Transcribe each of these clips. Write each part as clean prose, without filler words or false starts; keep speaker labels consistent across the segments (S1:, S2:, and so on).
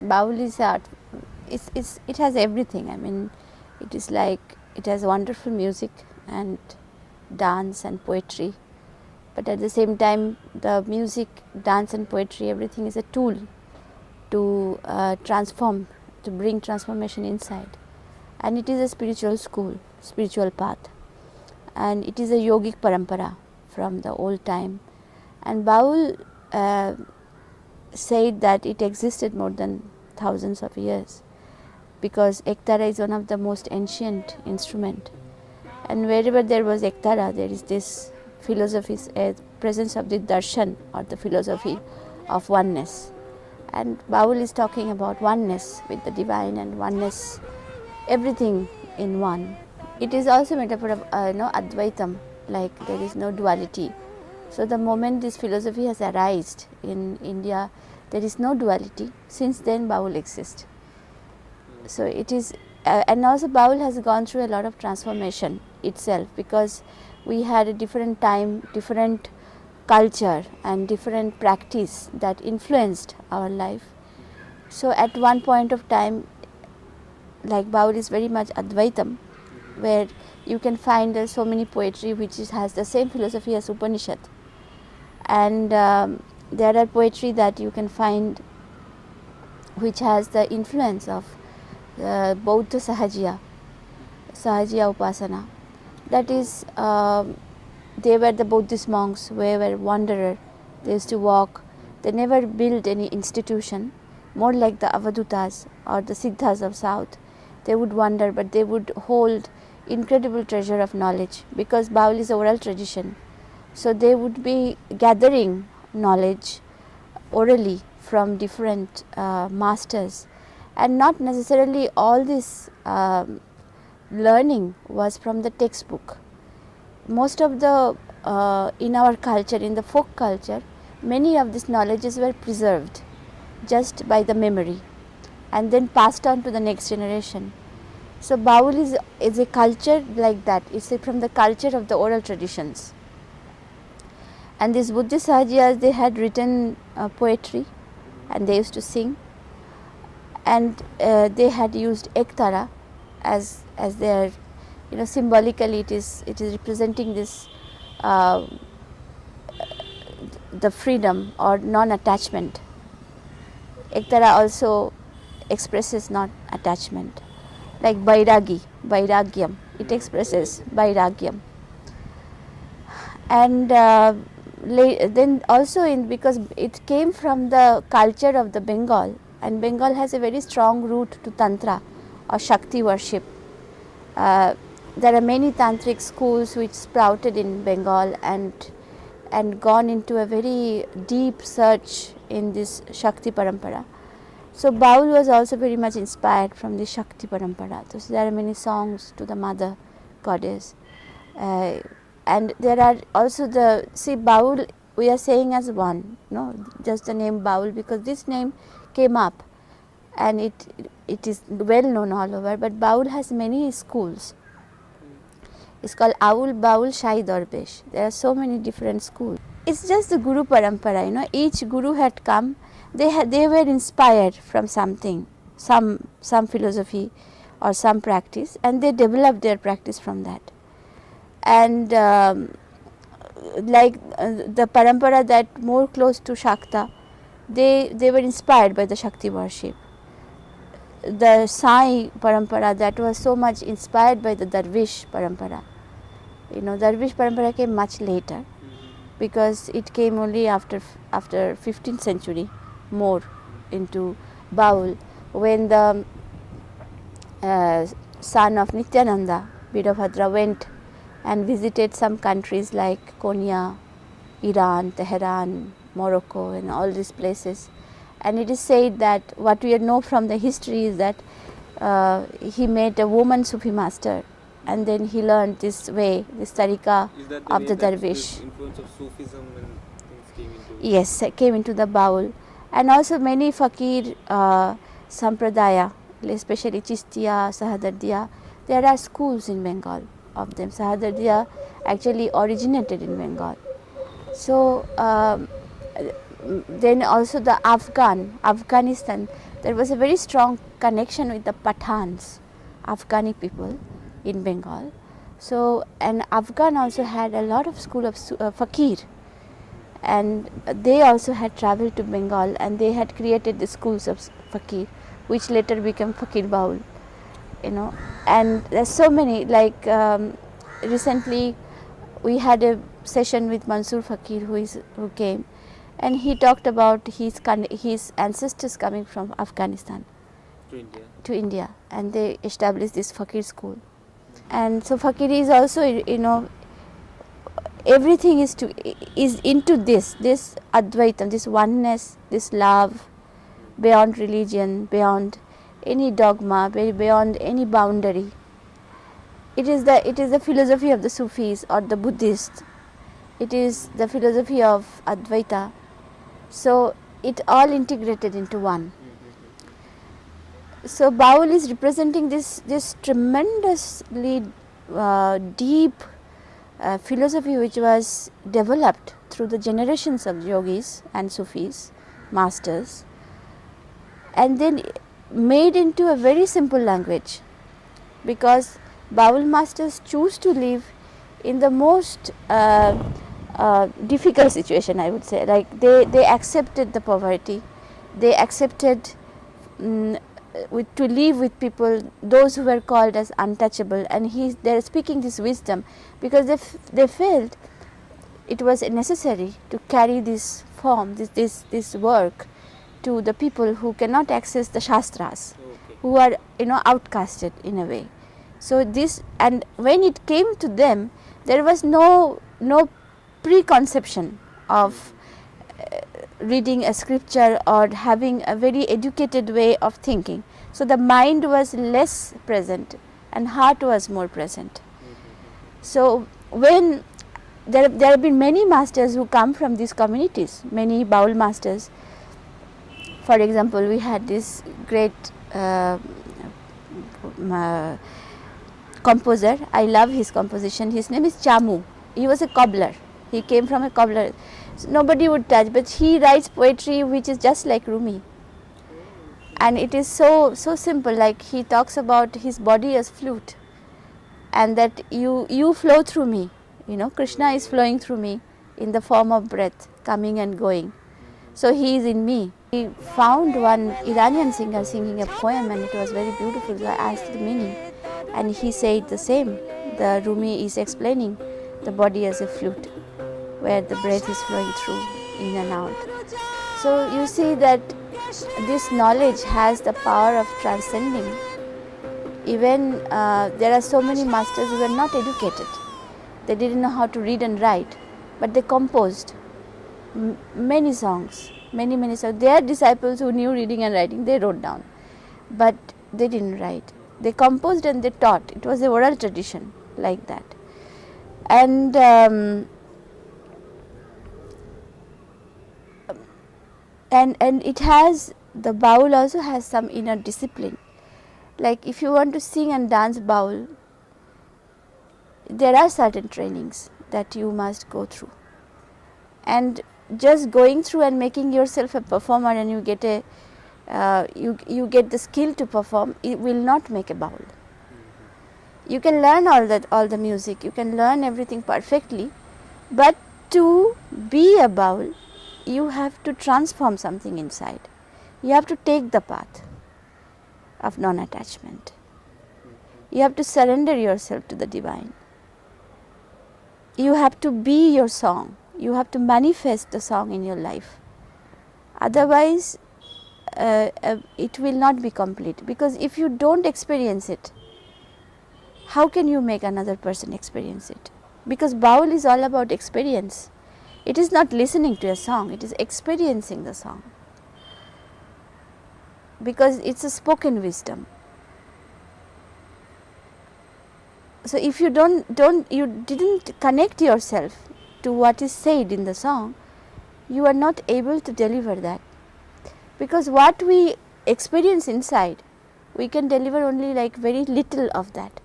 S1: Baul is art. It has everything. I mean, it is like it has wonderful music and dance and poetry, but at the same time, the music, dance, and poetry, everything is a tool to transform, to bring transformation inside. And it is a spiritual school, spiritual path, and it is a yogic parampara from the old time. And Baul said that it existed more than thousands of years, because ektara is one of the most ancient instrument, and wherever there was ektara, there is this philosophy, presence of the darshan, or the philosophy of oneness. And Baul is talking about oneness with the divine and oneness, everything in one. It is also a metaphor of Advaitam, like there is no duality. So the moment this philosophy has arisen in India, there is no duality. Since then, Baul exists. So it is, and also Baul has gone through a lot of transformation itself, because we had a different time, different culture, and different practice that influenced our life. So at one point of time, like Baul is very much Advaitam, where you can find so many poetry which has the same philosophy as Upanishad. And there are poetry that you can find which has the influence of Bauddha Sahajiya Upasana. That is, they were the Buddhist monks who were wanderer. They used to walk. They never built any institution, more like the Avadutas or the Siddhas of South. They would wander, but they would hold incredible treasure of knowledge, because Baul is oral tradition. So they would be gathering knowledge orally from different masters, and not necessarily all this learning was from the textbook. Most of the in our culture, in the folk culture, many of these knowledges were preserved just by the memory and then passed on to the next generation. So Baul is a culture like that. It's from the culture of the oral traditions. And these Buddhist Sahajiyas, they had written poetry, and they used to sing, and they had used ektara as their, symbolically it is representing this the freedom or non-attachment. Ektara also expresses non-attachment, like Vairagyam, it expresses Vairagyam. And then also because it came from the culture of the Bengal, and Bengal has a very strong root to Tantra or Shakti worship. There are many tantric schools which sprouted in Bengal and gone into a very deep search in this Shakti parampara. So Baul was also very much inspired from the Shakti parampara. So there are many songs to the mother goddess. And there are also Baul we are saying as one, just the name Baul, because this name came up and it is well known all over. But Baul has many schools. It's called Aul, Baul, Shai Darbesh. There are so many different schools. It's just the Guru parampara. Each Guru had come. They were inspired from something, some philosophy or some practice, and they developed their practice from that. And the parampara that more close to Shakta, they were inspired by the Shakti worship. The Sai parampara, that was so much inspired by the Darvish parampara. Darvish parampara came much later, because it came only after 15th century more into Baul, when the son of Nityananda, Birabhadra, went and visited some countries like Konya, Iran, Tehran, Morocco, and all these places. And it is said that what we know from the history is that he met a woman Sufi master, and then he learned this way, this tariqa of the Darvish.
S2: The influence of Sufism and things came into?
S1: Yes, came into the Baul. And also many fakir sampradaya, especially Chistiya, Sahadardiya, there are schools in Bengal of them. Sahadardiya actually originated in Bengal. So then also the Afghanistan, there was a very strong connection with the Pathans, Afghani people in Bengal. So, and Afghan also had a lot of school of fakir, and they also had traveled to Bengal, and they had created the schools of fakir, which later became Fakir Baul, and there's so many, like recently we had a session with Mansoor Fakir who came, and he talked about his ancestors coming from Afghanistan to India, and they established this Fakir school. And so Fakir is also, everything is into this Advaitam, this oneness, this love beyond religion, beyond any dogma, beyond any boundary. It is the philosophy of the Sufis or the Buddhists. It is the philosophy of Advaita. So it all integrated into one. So Baul is representing this tremendously deep philosophy which was developed through the generations of yogis and Sufis, masters, and then made into a very simple language, because Baul masters choose to live in the most difficult situation, I would say. Like they accepted the poverty, they accepted to live with people, those who were called as untouchable, and they are speaking this wisdom because they felt it was necessary to carry this form, this work to the people who cannot access the Shastras, who are outcasted in a way. So this, and when it came to them, there was no preconception of reading a scripture or having a very educated way of thinking. So the mind was less present and heart was more present. So when there have been many masters who come from these communities, many Baul masters. For example, we had this great composer. I love his composition. His name is Chamu. He was a cobbler. He came from a cobbler. So nobody would touch, but he writes poetry which is just like Rumi. And it is so simple. Like he talks about his body as flute, and that you flow through me. Krishna is flowing through me in the form of breath, coming and going. So he is in me. He found one Iranian singer singing a poem, and it was very beautiful. So I asked the meaning, and he said the same. The Rumi is explaining the body as a flute, where the breath is flowing through, in and out. So you see that this knowledge has the power of transcending. Even there are so many masters who were not educated. They didn't know how to read and write, but they composed many songs, many songs. Their disciples who knew reading and writing, they wrote down, but they didn't write. They composed and they taught. It was a oral tradition like that. And it has, the Baul also has some inner discipline. Like if you want to sing and dance Baul, there are certain trainings that you must go through. And just going through and making yourself a performer, and you get you get the skill to perform, it will not make a Baul. You can learn all the music, you can learn everything perfectly, but to be a Baul, you have to transform something inside. You have to take the path of non-attachment. You have to surrender yourself to the divine. You have to be your song. You have to manifest the song in your life. Otherwise, it will not be complete. Because if you don't experience it, how can you make another person experience it? Because Baul is all about experience. It is not listening to a song, it is experiencing the song. Because it's a spoken wisdom. So if you you didn't connect yourself to what is said in the song, you are not able to deliver that. Because what we experience inside, we can deliver only like very little of that.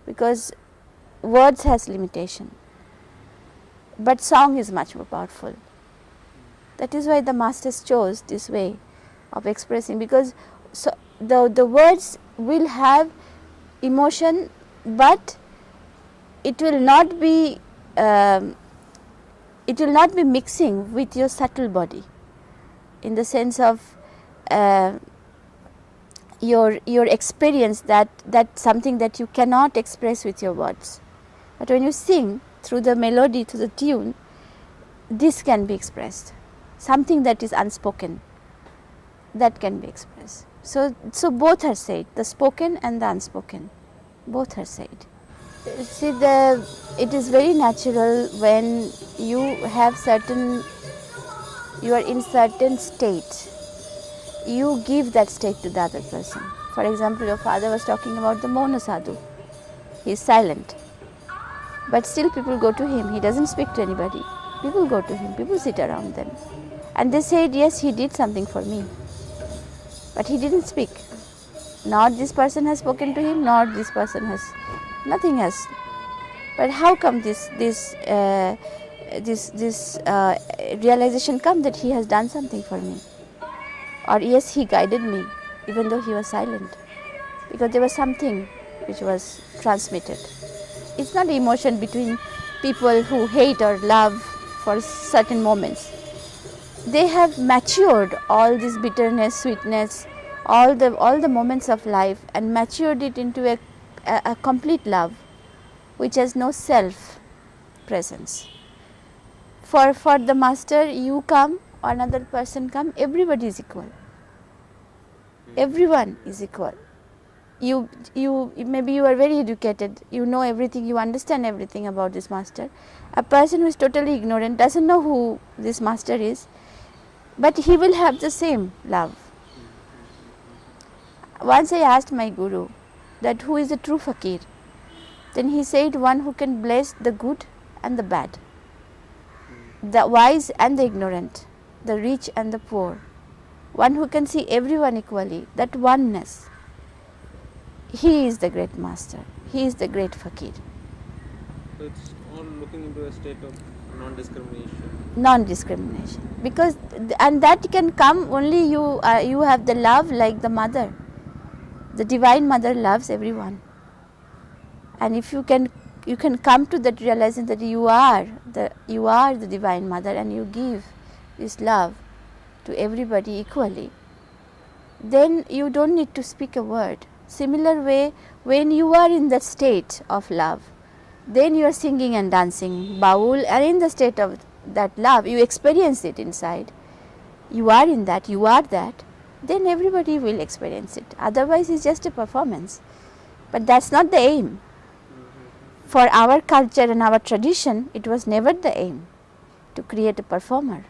S1: Because words has limitation. But song is much more powerful. That is why the masters chose this way of expressing, because so the words will have emotion, but it will not be mixing with your subtle body, in the sense of your experience, that something that you cannot express with your words. But when you sing through the melody, through the tune, this can be expressed. Something that is unspoken, that can be expressed. So both are said, the spoken and the unspoken, both are said. See, it is very natural when you are in certain state, you give that state to the other person. For example, your father was talking about the Mauna Sadhu. He is silent, but still people go to him. He doesn't speak to anybody. People go to him, people sit around them, and they said, yes, he did something for me, but he didn't speak. Not this person has spoken to him, nor this person has, nothing has. But how come this realization come that he has done something for me? Or yes, he guided me, even though he was silent, because there was something which was transmitted. It's not emotion between people who hate or love for certain moments. They have matured all this bitterness, sweetness, all the moments of life, and matured it into a complete love, which has no self presence. For the master, you come, another person come, everybody is equal. Everyone is equal. You maybe you are very educated, you know everything, you understand everything about this master. A person who is totally ignorant doesn't know who this master is, but he will have the same love. Once I asked my guru that who is the true fakir, then he said, one who can bless the good and the bad, the wise and the ignorant, the rich and the poor, one who can see everyone equally, that oneness. He is the great master, he is the great fakir.
S2: So it's all looking into a state of non-discrimination.
S1: Non-discrimination, because and that can come only you have the love like the mother. The divine mother loves everyone, and if you can come to that realizing that you are the divine mother, and you give this love to everybody equally, then you don't need to speak a word. Similar way, when you are in the state of love, then you are singing and dancing Baul, and in the state of that love, you experience it inside. You are in that, you are that, then everybody will experience it. Otherwise, it's just a performance. But that's not the aim. For our culture and our tradition, it was never the aim to create a performer.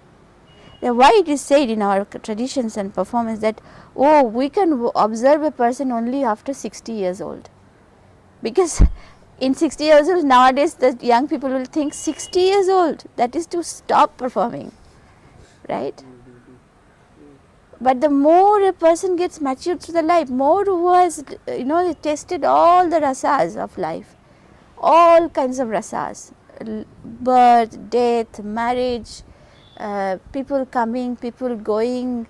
S1: Then why it is said in our traditions and performance that, oh, we can observe a person only after 60 years old. Because in 60 years old, nowadays the young people will think 60 years old, that is to stop performing, right? But the more a person gets matured through the life, more who has, tasted all the rasas of life, all kinds of rasas, birth, death, marriage, people coming, people going,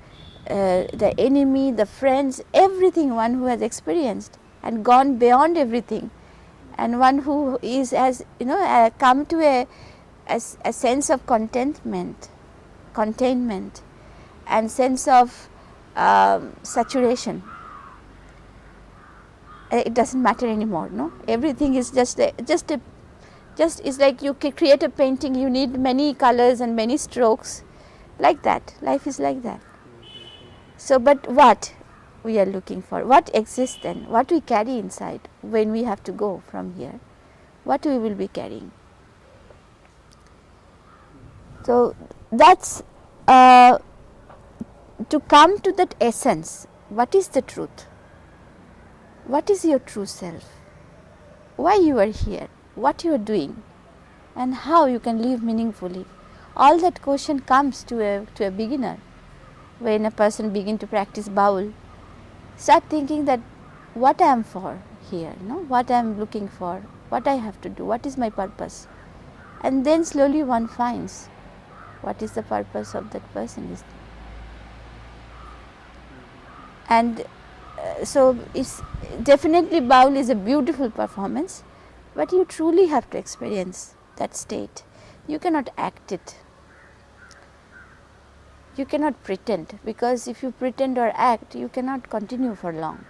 S1: the enemy, the friends, everything one who has experienced and gone beyond everything, and one who has come to a sense of containment and sense of saturation. It doesn't matter anymore, no? Everything is just it's like you create a painting, you need many colors and many strokes, like that. Life is like that. So, but what we are looking for, what exists then, what we carry inside when we have to go from here, what we will be carrying. So, that's to come to that essence. What is the truth? What is your true self? Why you are here? What you are doing? And how you can live meaningfully? All that question comes to a beginner. When a person begin to practice Baul, start thinking that what I am for here, what I am looking for, what I have to do, what is my purpose. And then slowly one finds What is the purpose of that person is. And so it's definitely Baul is a beautiful performance, but you truly have to experience that state. You cannot act it. You cannot pretend, because if you pretend or act, you cannot continue for long.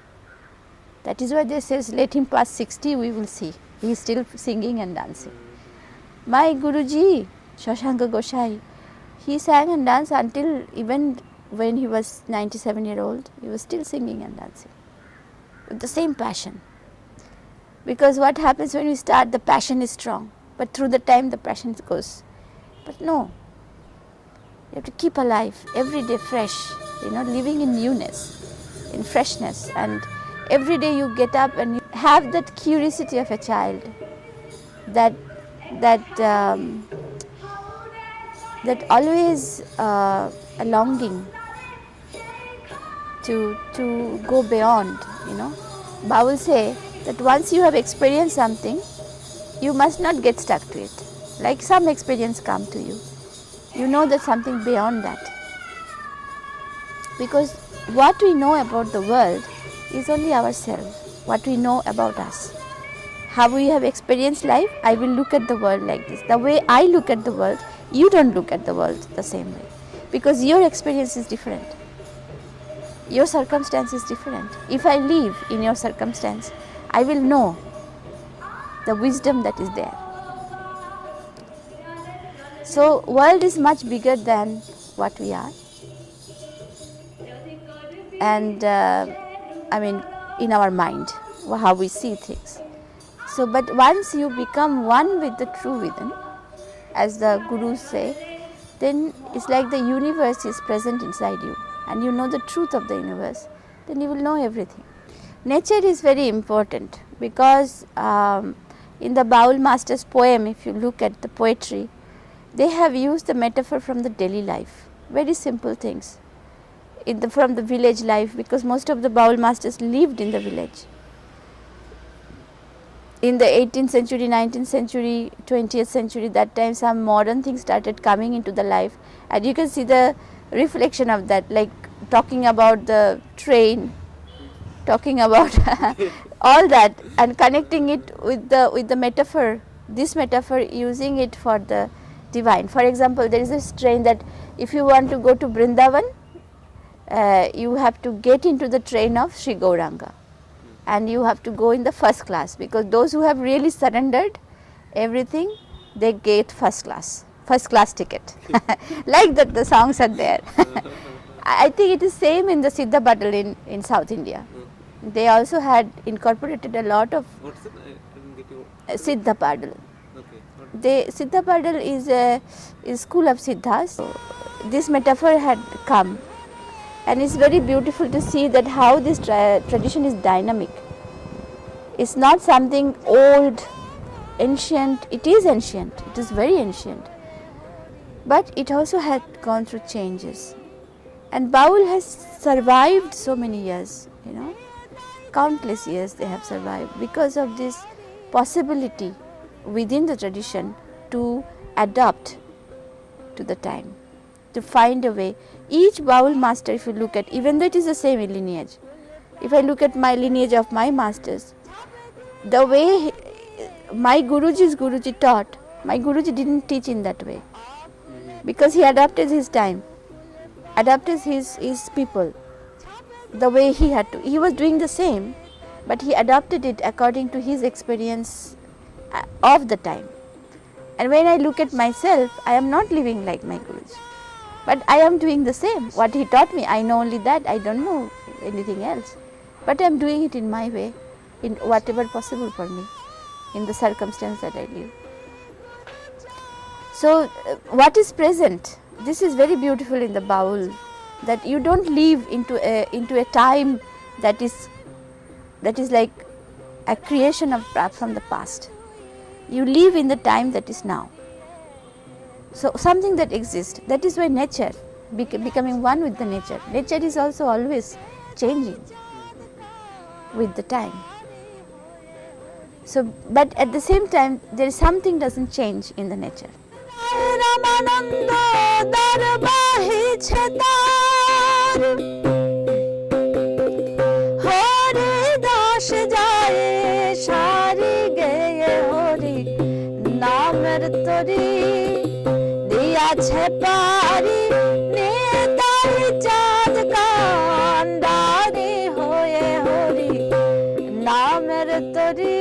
S1: That is why they says, let him pass 60, we will see. He is still singing and dancing. My Guruji, Shashanka Gosai, he sang and danced until even when he was 97-year-old, he was still singing and dancing with the same passion. Because what happens when we start, the passion is strong, but through the time the passion goes. But no, you have to keep alive every day fresh, living in newness, in freshness, and every day you get up and you have that curiosity of a child, that always a longing to go beyond. Baul say that once you have experienced something, you must not get stuck to it. Like some experience come to you, you know that something beyond that. Because what we know about the world is only ourselves, what we know about us. How we have experienced life, I will look at the world like this. The way I look at the world, you don't look at the world the same way. Because your experience is different. Your circumstance is different. If I live in your circumstance, I will know the wisdom that is there. So, world is much bigger than what we are. And in our mind, how we see things. So, but once you become one with the true within, as the gurus say, then it's like the universe is present inside you, and you know the truth of the universe, then you will know everything. Nature is very important, because in the Baul master's poem, if you look at the poetry, they have used the metaphor from the daily life, very simple things, from the village life, because most of the Baul masters lived in the village. In the 18th century, 19th century, 20th century, that time some modern things started coming into the life, and you can see the reflection of that, like talking about the train, talking about all that, and connecting it with the metaphor, this metaphor, using it for the divine. For example, there is this train that if you want to go to Vrindavan, you have to get into the train of Sri Gauranga, and you have to go in the first class, because those who have really surrendered everything, they get first class ticket. Like that the songs are there. I think it is same in the Siddha Badal in South India. They also had incorporated a lot of
S2: What's it? I didn't get you.
S1: Siddha Badal.
S2: Okay.
S1: Siddha Badal is a school of Siddhas. So this metaphor had come, and it's very beautiful to see that how this tradition is dynamic. It's not something old, ancient. It is ancient. It is very ancient. But it also had gone through changes. And Baul has survived so many years, countless years they have survived, because of this possibility within the tradition to adapt to the time, to find a way. Each Baul master, if you look at, even though it is the same lineage, if I look at my lineage of my masters, the way my Guruji's Guruji taught, my Guruji didn't teach in that way, because he adapted his time, adapted his people, the way he had to. He was doing the same, but he adapted it according to his experience of the time. And when I look at myself, I am not living like my Guruji, but I am doing the same. What he taught me, I know only that, I don't know anything else. But I am doing it in my way, in whatever possible for me, in the circumstance that I live. So, what is present? This is very beautiful in the Baul, that you don't live into a time that is like a creation from the past. You live in the time that is now. So something that exists. That is why nature, becoming one with the nature. Nature is also always changing with the time. So, but at the same time, there is something doesn't change in the nature. Ramananda দ্বার বাহিছে তার, হরি দাস যায় সারি গেয়ে হরি নামের তরি দিয়াছে পারি, নেতাই চাঁদ কান্ডারি হয়ে হরি নামের তরি।